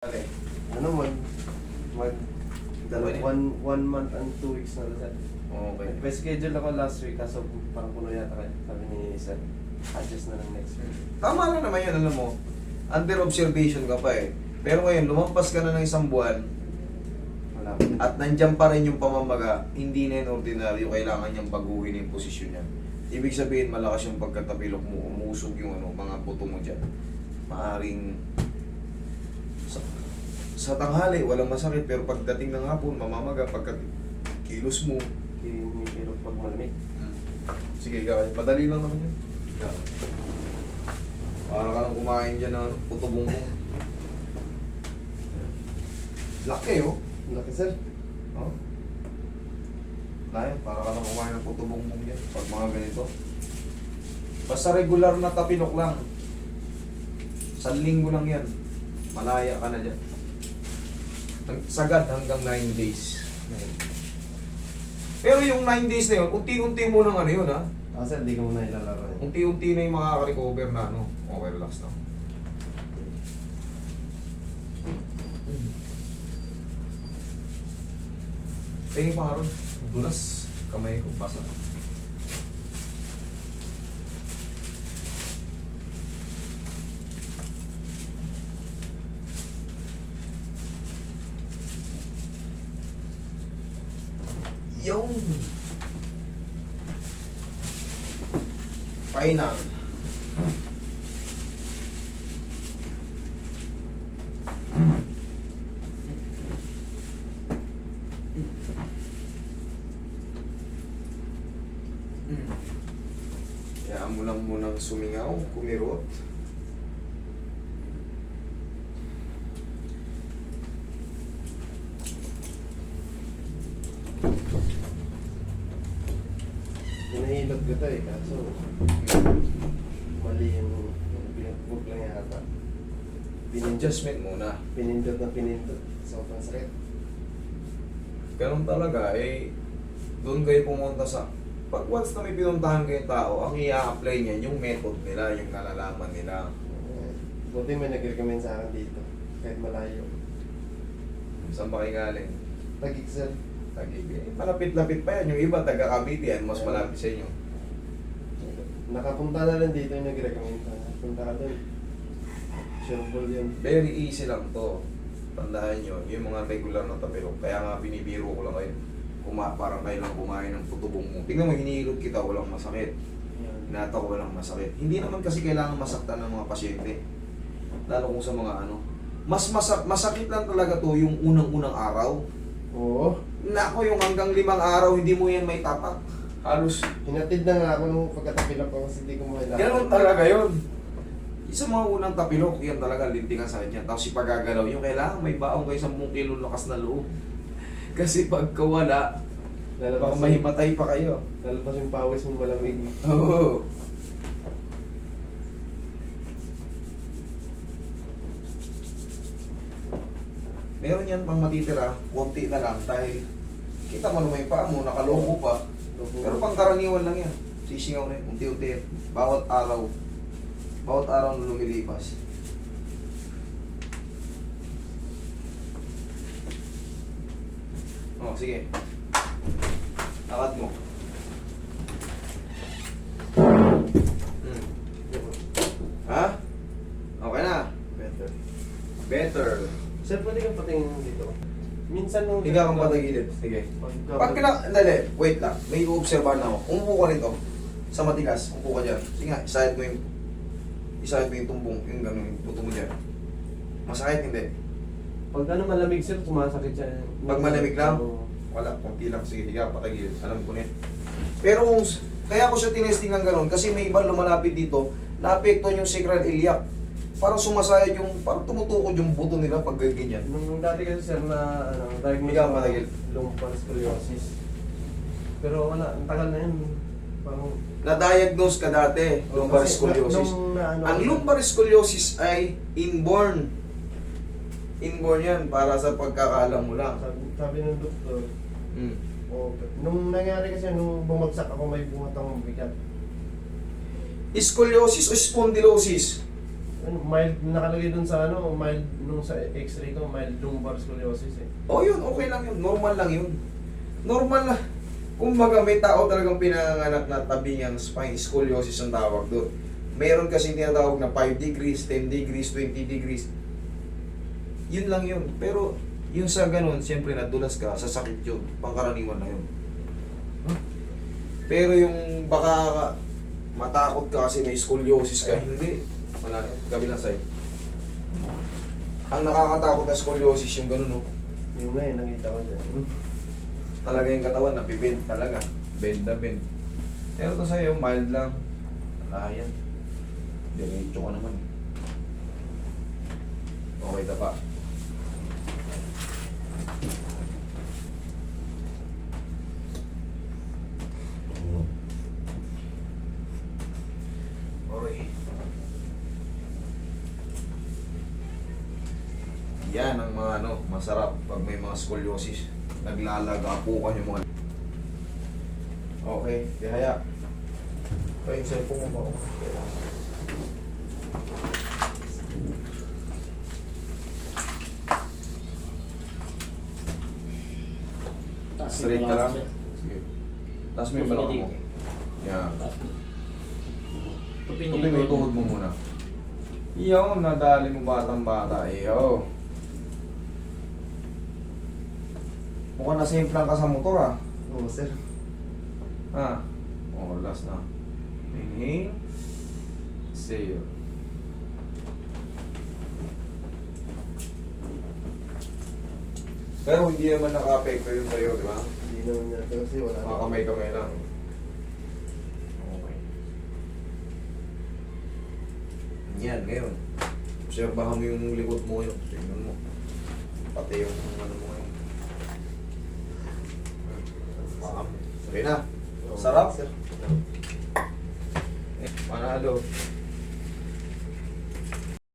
Okay. Ano mag Pwede. one month and 2 weeks na lang. Okay. May schedule ako last week kaso parang puno yata kayo. Sabi ni sir, adjust na lang next week. Tama lang naman yan, alam mo. Under observation ka pa eh. Pero ngayon, lumampas ka na ng isang buwan Wala pa. at nandyan pa rin yung pamamaga, hindi na yan ordinaryo, kailangan niyang baguhin yung posisyon niya. Ibig sabihin, malakas yung pagkatapilok mo, umusog yung mga buto mo dyan. Maaring sa tanghali, walang masakit, pero pagdating ng hapon, mamamaga, pagka kilos mo. Pero pag malamig. Sige, gawin. Madali lang naman yun. Para ka lang kumain dyan ng putubong mo. Laki, oh. Laki sir. Oh. Dahil, para ka lang kumain ng putubong mo dyan. Pag mga ganito. Basta regular na tapilok lang. Sa linggo lang yan. Malaya ka na dyan. Sagad hanggang 9 days. Pero yung 9 days na yun, unti-unti mo nang ano yun, ha? Sir, di ko muna ilalaro yun. Unti-unti na yung makaka-recover na ano. Okay, relax na. Tingin pa ron. Dulas. Kamay ko. Basa. Yung final. Kaya mo lang munang sumingaw, kumirot. Pinahilot ko to eh, kaso mali yung pinag-book lang yata. Adjustment muna. Pinindot na pinindot. Sobrang sakit. Ganun talaga, eh, doon kayo pumunta sa... Pag once na may pinuntahan kayong tao, ang i-apply niyan yung method nila, yung nalalaman nila. Buti may nag-recommend sa akin dito. Kahit malayo. Saan ba kayo galing? Tagig sir. Tagig. Eh, malapit-lapit pa yan. Yung iba, taga-Cavite yan, mas malapit sa inyo. Nakapunta na lang dito yung nag-recommend ka. Punta ka doon. Sure ball yun. Very easy lang to. Tandaan nyo, yung mga regular na tapilok. Kaya nga binibiro ko lang kayo. Parang kayo lang kumain ng tutubong mo. Tingnan mo, hinihilot kita, walang masakit. Hinata ko walang masakit. Hindi naman kasi kailangan masaktan ng mga pasyente. Lalo kung sa mga ano. Masakit lang talaga to yung unang-unang araw. Oo. Nako, yung hanggang 5 araw, hindi mo yan may tapak. Halos. Hinatid na nga ako nung pagkatapilak ko kasi hindi ko makilala. Ganun talaga yun. Isa mga unang tapilok, yan talaga, lintingan sa kanya. Tapos ipagagalaw yung kailangan may baong kayo 10 kilo lakas na loob. Kasi pagka wala, baka Lalabas mahimatay pa kayo. lalabas yung pawis mo malamig. Oo. Meron yan pang matitira, konti na lang dahil kita mo naman yung paa mo, nakaloko pa. Pero pangkaraniwan lang yan. Sisingaw na yun, unti-unti. Bawat araw na lumilipas. Oh, sige. Lakad mo. Ha? Okay na. Better. Better. Sir, pwede kang patingin dito. Minsan nung... Higa kang patagilid. Sige. Pag dali, wait lang. May uobserbahan na ako. Umupo ka rito. Sa matigas. Umupo ka dyan. Sige nga, isahid mo yung tumbong. Yung gano'n, yung buto mo dyan. Masakit, hindi. Pag ano malamig sir, sumasakit siya. Pag malamig lang? Oo. Wala, konti lang. Sige, higa, patagilid. Alam ko na yun. Pero kung, kaya ko siya tinesting ng gano'n, kasi may iba lumalapit dito, naapektuhan yung sacral iliac. Parang sumasayad yung, parang tumutukod yung buto nila pag ganyan. Nung dati kasi sir na diagnose Higa, patagil. lumbar scoliosis. Pero wala, ang tagal na yun. Parang... Na-diagnose ka dati, lumbar Kasi scoliosis. Ang lumbar scoliosis ay inborn. Inborn yan, para sa pagkakaalam mo lang. Sabi ng doktor, Mm. nung nangyari kasi, nung bumagsak ako, may bungat akong bigat. Scoliosis o spondylosis? Mild, nakalagay dun sa ano, mild, nung sa x-ray ko, mild lumbar scoliosis eh. O yun, okay lang yun. Normal lang yun. Normal na. Kumbaga may tao talagang pinanganak na tabingang spine scoliosis ang tawag doon. Meron kasi tinatawag na 5 degrees, 10 degrees, 20 degrees. Yun lang yun. Pero yung sa ganun, siyempre nadulas ka, sasakit yun. Pangkaraniwan na yun. Pero yung baka matakot ka kasi may scoliosis ka, hindi. Wala, kabilang side. Ang nakakatakot na scoliosis yung ganun, no? Yung nga eh, nakita ko dyan. Talaga yung katawan, napibend talaga. Bend na bend. Pero to sa'yo, mild lang. Ayan. Diretso ka naman. Okay na pa. Okay. Yan ang mga ano, masarap pag may mga scoliosis. Naglalaga po kayo mga... Okay, kaya. Ito yung cellphone mo ba? Straight ka lang. Sige. Tapos may balak mo. Yan. Tupi mo yung tuhod mo muna. Iyo, nadali mo batang bata. Iyo. Mukhang nasimplang ka sa motor ah. Oo, sir. Ah. Oh, last na. Inhale. Exhale. Pero hindi naman naka-apekto yun sa'yo, di ba? Hindi naman yata kasi wala Mga kamay-kamay lang. Okay. Yan, ngayon. Obserbahan mo yung likod mo yun. Tingnan mo. Pati yung ano mo yun. Okay na. Oo, Sarap. sir. Panalo.